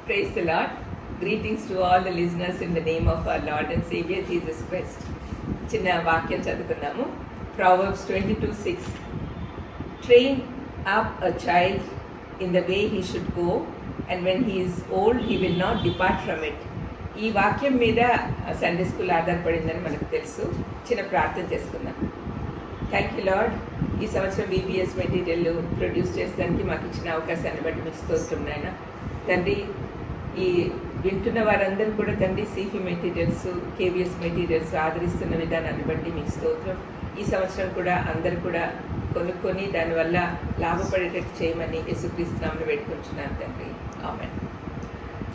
Praise the Lord. Greetings to all the listeners in the name of our Lord and Savior Jesus Christ. చిన్న వాక్యం చదువుకున్నాము. Proverbs 22:6. Train up a child in the way he should go, and when he is old, he will not depart from it. ఈ వాక్యం మీద Sunday school ఆధారపడిందని మనకు తెలుసు. చిన్న ప్రార్థన చేసుకుందాం. థ్యాంక్ యూ లార్డ్, ఈ సంవత్సరం బీబీఎస్ మెటీరియల్ ప్రొడ్యూస్ చేసడానికి మాకు ఇచ్చిన అవకాశాన్ని బట్టి మీకు స్తోత్రం నాయన. తండ్రి, ఈ వింటున్న వారందరూ కూడా తండ్రి సిఫీ మెటీరియల్స్, కేవీఎస్ మెటీరియల్స్ ఆదరిస్తున్న విధానాన్ని బట్టి మీకు స్తోత్రం. ఈ సంవత్సరం కూడా అందరూ కూడా కొనుక్కొని దానివల్ల లాభపడేటట్టు చేయమని యేసుక్రీస్తు నామమున వేడుకుంటున్నాను తండ్రి. ఆమేన్.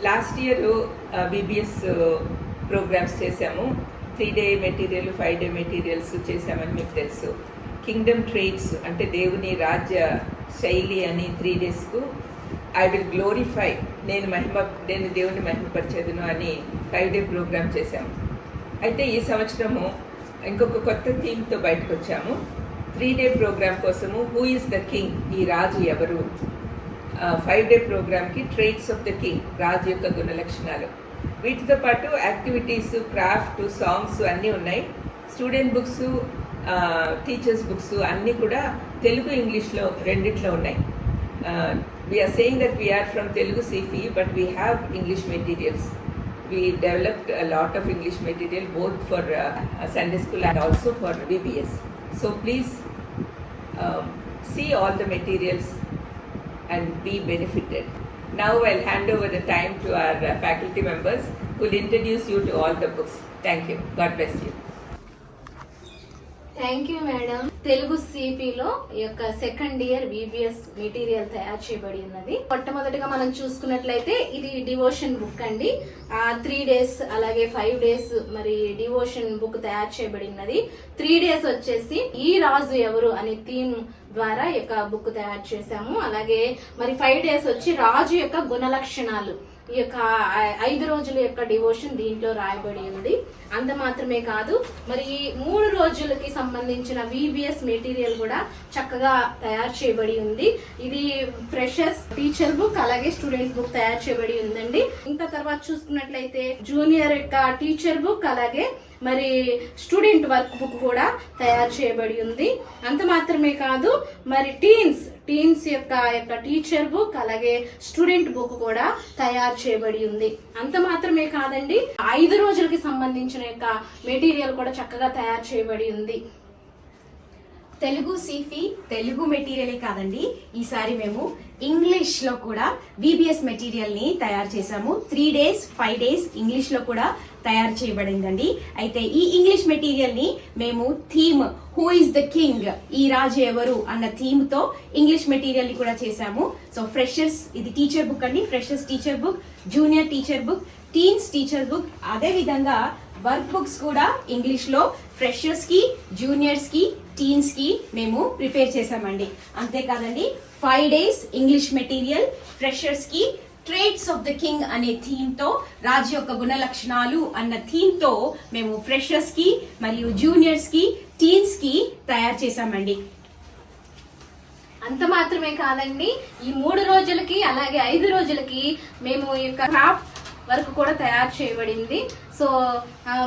లాస్ట్ ఇయర్ బీబీఎస్ ప్రోగ్రామ్స్ చేశాము. 3-day మెటీరియల్, 5-day మెటీరియల్స్ చేశామని మీకు తెలుసు. కింగ్డమ్ ట్రేడ్స్ అంటే దేవుని రాజ్య శైలి అని 3 daysకు ఐ విల్ గ్లోరిఫై, నేను దేవుని మహిమపరిచేదును అని 5-day ప్రోగ్రామ్ చేశాము. అయితే ఈ సంవత్సరము ఇంకొక కొత్త థీమ్తో బయటకు వచ్చాము. 3-day ప్రోగ్రామ్ కోసము హూ ఈజ్ ద కింగ్, ఈ రాజు ఎవరు. 5-day ప్రోగ్రామ్కి ట్రేడ్స్ ఆఫ్ ద కింగ్, రాజు యొక్క గుణ లక్షణాలు. వీటితో పాటు యాక్టివిటీస్, క్రాఫ్ట్, సాంగ్స్ అన్నీ ఉన్నాయి. స్టూడెంట్ బుక్స్, టీచర్స్ బుక్స్ అన్నీ కూడా తెలుగు, ఇంగ్లీష్లో రెండిట్లో ఉన్నాయి. We're saying that we're from Telugu సిఫీ, but we have English materials. We developed a lot of English material both for Sunday school and also for BBS. So please see all the materials and be benefited. Now I'll hand over the time to our faculty members who will introduce you to all the books. Thank you. God bless you. Thank you madam. Telugu సిపిలో ఈ యొక్క second year BBS material తయారు చేయబడి ఉన్నది. మొట్టమొదటిగా మనం చూసుకున్నట్లయితే ఇది డివోషన్ బుక్ అండి. 3 days అలాగే 5 days మరి డివోషన్ బుక్ తయారు చేయబడి ఉన్నది. 3 days వచ్చేసి ఈ రాజు ఎవరు అనే థీమ్ ద్వారా ఈ యొక్క బుక్ తయారు చేశాము. అలాగే మరి 5 days వచ్చి రాజు యొక్క గుణ లక్షణాలు, ఈ యొక్క 5 రోజుల యొక్క డివోషన్ దీంట్లో రాయబడి ఉంది. అంత మాత్రమే కాదు, మరి ఈ 3 రోజులకి సంబంధించిన VBS మెటీరియల్ కూడా చక్కగా తయారు చేయబడి ఉంది. ఇది ఫ్రెషర్స్ టీచర్ బుక్ అలాగే స్టూడెంట్ బుక్ తయారు చేయబడి ఉందండి. ఇంకా తర్వాత చూసుకున్నట్లయితే జూనియర్ యొక్క టీచర్ బుక్ అలాగే మరి స్టూడెంట్ వర్క్ బుక్ కూడా తయారు చేయబడి ఉంది. అంత మాత్రమే కాదు, మరి టీన్స్ యొక్క టీచర్ బుక్ అలాగే స్టూడెంట్ బుక్ కూడా తయారు చేయబడి ఉంది. అంత మాత్రమే కాదండి, 5 రోజులకి సంబంధించిన యొక్క మెటీరియల్ కూడా చక్కగా తయారు చేయబడి ఉంది. తెలుగు సిఫీ తెలుగు మెటీరియలే కాదండి, ఈసారి మేము ఇంగ్లీష్ లో కూడా VBS మెటీరియల్ ని తయారు చేసాము. 3 days 5 days ఇంగ్లీష్ లో కూడా తయారు చేయబడిందండి. అయితే ఈ ఇంగ్లీష్ మెటీరియల్ ని మేము theme who is the king, ఈ రాజు ఎవరు అన్న థీమ్ తో ఇంగ్లీష్ మెటీరియల్ ని కూడా చేసాము. సో ఫ్రెషర్స్ ఇది టీచర్ బుక్ అండి, freshers teacher book, junior teacher book, teens teacher book, అదే విధంగా వర్క్ బుక్స్ కూడా ఇంగ్లీష్ లో ఫ్రెషర్స్ కి, జూనియర్స్ కి, టీన్స్ కి మేము ప్రిపేర్ చేసామండి. అంతేకాదండి 5 days ఇంగ్లీష్ మెటీరియల్ ఫ్రెషర్స్ కి ట్రేడ్స్ ఆఫ్ ద కింగ్ అనే థీమ్ తో, రాజు యొక్క గుణ లక్షణాలు అన్న థీమ్ తో మేము ఫ్రెషర్స్ కి మరియు జూనియర్స్ కి, టీన్స్ కి తయారు చేసామండి. అంత మాత్రమే కాదండి, ఈ 3 రోజులకి అలాగే 5 రోజులకి మేము ఈ యొక్క క్రాఫ్ట్ వర్క్ కూడా తయారు చేయబడింది. సో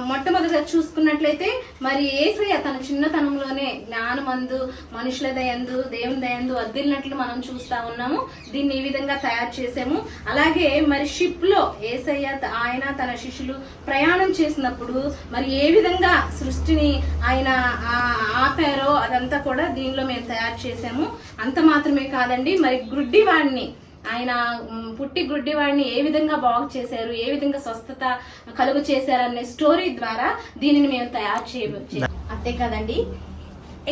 మొట్టమొదటిగా చూసుకున్నట్లయితే మరి యేసయ్య తన చిన్నతనంలోనే జ్ఞానమందు, మనుషుల దయందు, దేవుని దయందు వర్ధిల్లినట్లు మనం చూస్తా ఉన్నాము. దీన్ని ఈ విధంగా తయారు చేసాము. అలాగే మరి షిప్ లో యేసయ్య ఆయన తన శిష్యులు ప్రయాణం చేసినప్పుడు మరి ఏ విధంగా సృష్టిని ఆయన ఆపారో అదంతా కూడా దీనిలో మేము తయారు చేసాము. అంత మాత్రమే కాదండి, మరి గుడ్డివాడిని ఆయన పుట్టి గుడ్డివాడిని ఏ విధంగా బాగు చేశారు, ఏ విధంగా స్వస్థత కలుగు చేశారు అనే స్టోరీ ద్వారా దీనిని మేము తయారు చేయవచ్చు. అంతే కదండి,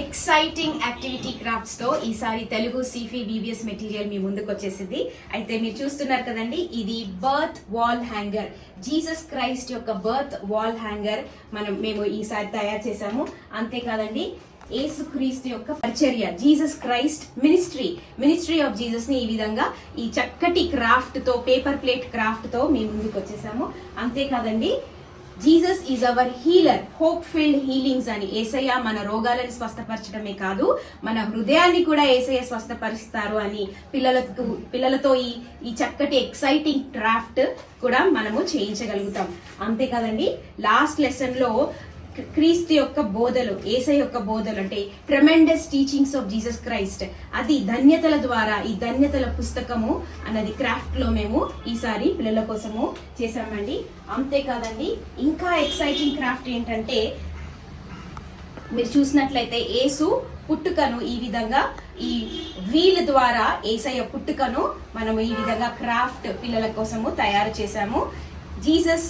ఎక్సైటింగ్ యాక్టివిటీ క్రాఫ్ట్స్ తో ఈసారి తెలుగు సిఫీ VBS మెటీరియల్ మీ ముందుకు వచ్చేసింది. అయితే మీరు చూస్తున్నారు కదండి, ఇది birth wall hanger, Jesus Christ యొక్క బర్త్ వాల్ హ్యాంగర్ మేము ఈసారి తయారు చేసాము. అంతేకాదండి, యేసుక్రీస్తు యొక్క పరిచర్య, Jesus Christ ministry of Jesus ని ఈ విధంగా ఈ చక్కటి క్రాఫ్ట్ తో, పేపర్ ప్లేట్ క్రాఫ్ట్ తో మీ ముందుకు వచ్చేసాము. అంతేకాదండి, Jesus is our healer, hope filled healings అని. యేసయ్య మన రోగాలను స్వస్థపరచడమే కాదు, మన హృదయాన్ని కూడా యేసయ్య స్వస్థపరుస్తారు అని పిల్లలతో ఈ చక్కటి ఎక్సైటింగ్ క్రాఫ్ట్ కూడా మనము చేయించగలుగుతాం. అంతే కదండి, లాస్ట్ లెసన్ లో క్రీస్తు యొక్క బోధలు, యేసయ్య యొక్క బోధలు అంటే tremendous teachings of Jesus Christ, అది ధన్యతల ద్వారా, ఈ ధన్యతల పుస్తకము అన్నది క్రాఫ్ట్ లో మేము ఈసారి పిల్లల కోసము చేసామండి. అంతేకాదండి, ఇంకా ఎక్సైటింగ్ క్రాఫ్ట్ ఏంటంటే, మీరు చూసినట్లయితే యేసు పుట్టుకను ఈ విధంగా ఈ వీల్ ద్వారా యేసయ్య పుట్టుకను మనము ఈ విధంగా క్రాఫ్ట్ పిల్లల కోసము తయారు చేశాము. జీసస్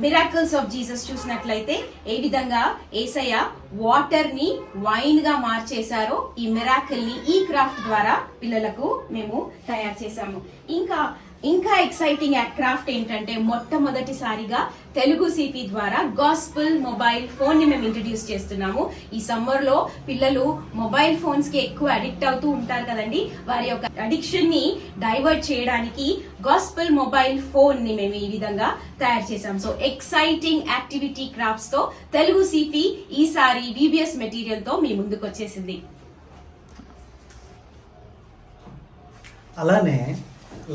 మిరాకిల్స్ ఆఫ్ జీసస్ చూసినట్లయితే ఏ విధంగా యేసయ్య వాటర్ ని వైన్ గా మార్చేశారో, ఈ మిరాకిల్ ని ఈ క్రాఫ్ట్ ద్వారా పిల్లలకు మేము తయారు చేశాము. ఇంకా ఎక్సైటింగ్ క్రాఫ్ట్ ఏంటంటే, మొట్టమొదటిసారిగా తెలుగు సిపి ద్వారా గాస్పుల్ మొబైల్ ఫోన్ ని మేము ఇంట్రడ్యూస్ చేస్తున్నాము. ఈ సమ్మర్ లో పిల్లలు మొబైల్ ఫోన్స్ కి ఎక్కువ అడిక్ట్ అవుతూ ఉంటారు కదండి, వారి యొక్క అడిక్షన్ ని డైవర్ట్ చేయడానికి గాస్పుల్ మొబైల్ ఫోన్ ని మేము ఈ విధంగా తయారు చేసాం. సో ఎక్సైటింగ్ యాక్టివిటీ క్రాఫ్ట్స్ తో తెలుగు సిపి ఈసారి విబిఎస్ మెటీరియల్ తో మీ ముందుకు వచ్చేసింది. అలానే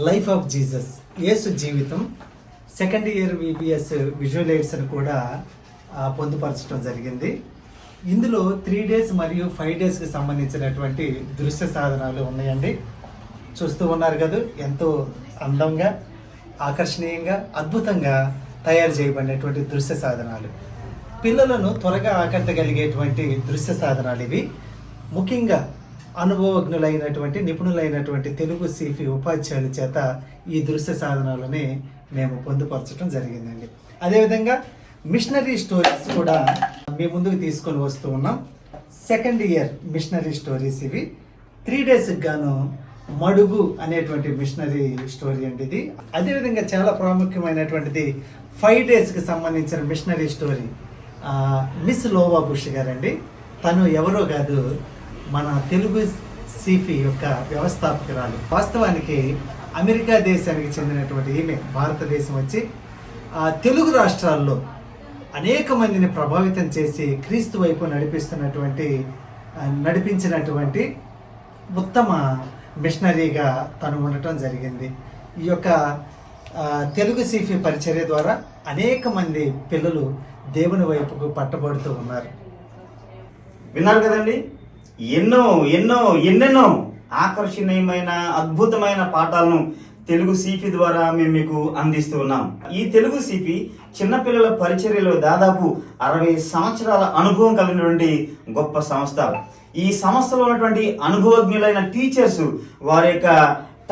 లైఫ్ ఆఫ్ జీసస్, యేసు జీవితం second year VBS visual AIDS అని కూడా పొందుపరచడం జరిగింది. ఇందులో 3 days మరియు 5 daysకి సంబంధించినటువంటి దృశ్య సాధనాలు ఉన్నాయండి. చూస్తూ ఉన్నారు కదా, ఎంతో అందంగా, ఆకర్షణీయంగా, అద్భుతంగా తయారు చేయబడినటువంటి దృశ్య సాధనాలు, పిల్లలను త్వరగా ఆకట్టగలిగేటువంటి దృశ్య సాధనాలు ఇవి. ముఖ్యంగా అనుభవజ్ఞులైనటువంటి, నిపుణులైనటువంటి తెలుగు సిఫి ఉపాధ్యాయుల చేత ఈ దృశ్య సాధనాలని మేము పొందుపరచడం జరిగిందండి. అదేవిధంగా మిషనరీ స్టోరీస్ కూడా మీ ముందుకు తీసుకొని వస్తూ ఉన్నాం. సెకండ్ ఇయర్ మిషనరీ స్టోరీస్ ఇవి. 3 daysకి గాను మడుగు అనేటువంటి మిషనరీ స్టోరీ అండి ఇది. అదేవిధంగా చాలా ప్రాముఖ్యమైనటువంటిది 5 daysకి సంబంధించిన మిషనరీ స్టోరీ. మిస్ లోవా బుష్ గారండి. తను ఎవరో కాదు, మన తెలుగు సిఫి యొక్క వ్యవస్థాపకురాలు. వాస్తవానికి అమెరికా దేశానికి చెందినటువంటి ఈమె భారతదేశం వచ్చి తెలుగు రాష్ట్రాల్లో అనేక మందిని ప్రభావితం చేసి క్రీస్తు వైపు నడిపించినటువంటి ఉత్తమ మిషనరీగా తను ఉండటం జరిగింది. ఈ యొక్క తెలుగు సిఫి పరిచర్య ద్వారా అనేక మంది పిల్లలు దేవుని వైపుకు పట్టబడుతూ ఉన్నారు. విన్నారు కదండి, ఎన్నెన్నో ఆకర్షణీయమైన అద్భుతమైన పాఠాలను తెలుగు సిపి ద్వారా మేము మీకు అందిస్తూ ఉన్నాం. ఈ తెలుగు సిపి చిన్నపిల్లల పరిచర్యలో దాదాపు 60 సంవత్సరాల అనుభవం కలిగినటువంటి గొప్ప సంస్థ. ఈ సంస్థలో ఉన్నటువంటి అనుభవజ్ఞులైన టీచర్స్ వారి యొక్క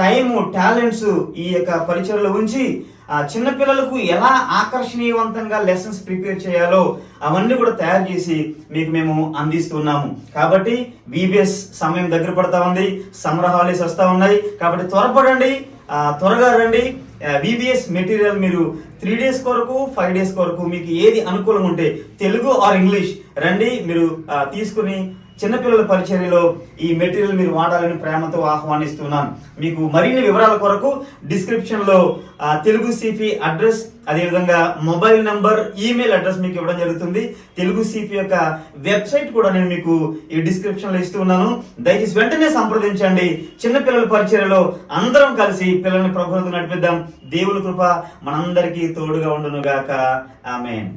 టైము, టాలెంట్స్ ఈ యొక్క పరిచర్యలో ఉంచి చిన్నపిల్లలకు ఎలా ఆకర్షణీయవంతంగా లెసన్స్ ప్రిపేర్ చేయాలో అవన్నీ కూడా తయారు చేసి మీకు మేము అందిస్తున్నాము. కాబట్టి విబిఎస్ సమయం దగ్గర పడతా ఉంది, సమ్మర్ హాలిడేస్ వస్తూ ఉన్నాయి. కాబట్టి త్వరపడండి, త్వరగా రండి. విబిఎస్ మెటీరియల్ మీరు 3 days కొరకు 5 days కొరకు మీకు ఏది అనుకూలం ఉంటే, తెలుగు ఆర్ ఇంగ్లీష్ రండి, మీరు తీసుకుని చిన్నపిల్లల పరిచర్యలో ఈ మెటీరియల్ మీరు వాడాలని ప్రేమతో ఆహ్వానిస్తున్నాను. మీకు మరిన్ని వివరాల కొరకు డిస్క్రిప్షన్ లో తెలుగు సిపి అడ్రస్, అదేవిధంగా మొబైల్ నంబర్, ఈమెయిల్ అడ్రస్ మీకు ఇవ్వడం జరుగుతుంది. తెలుగు సిపి యొక్క వెబ్సైట్ కూడా నేను మీకు ఈ డిస్క్రిప్షన్ లో ఇస్తున్నాను. దయచేసి వెంటనే సంప్రదించండి. చిన్నపిల్లల పరిచర్యలో అందరం కలిసి పిల్లల్ని ప్రభుత్వం నడిపిద్దాం. దేవుని కృప మనందరికీ తోడుగా ఉండును గాక. ఆమేన్.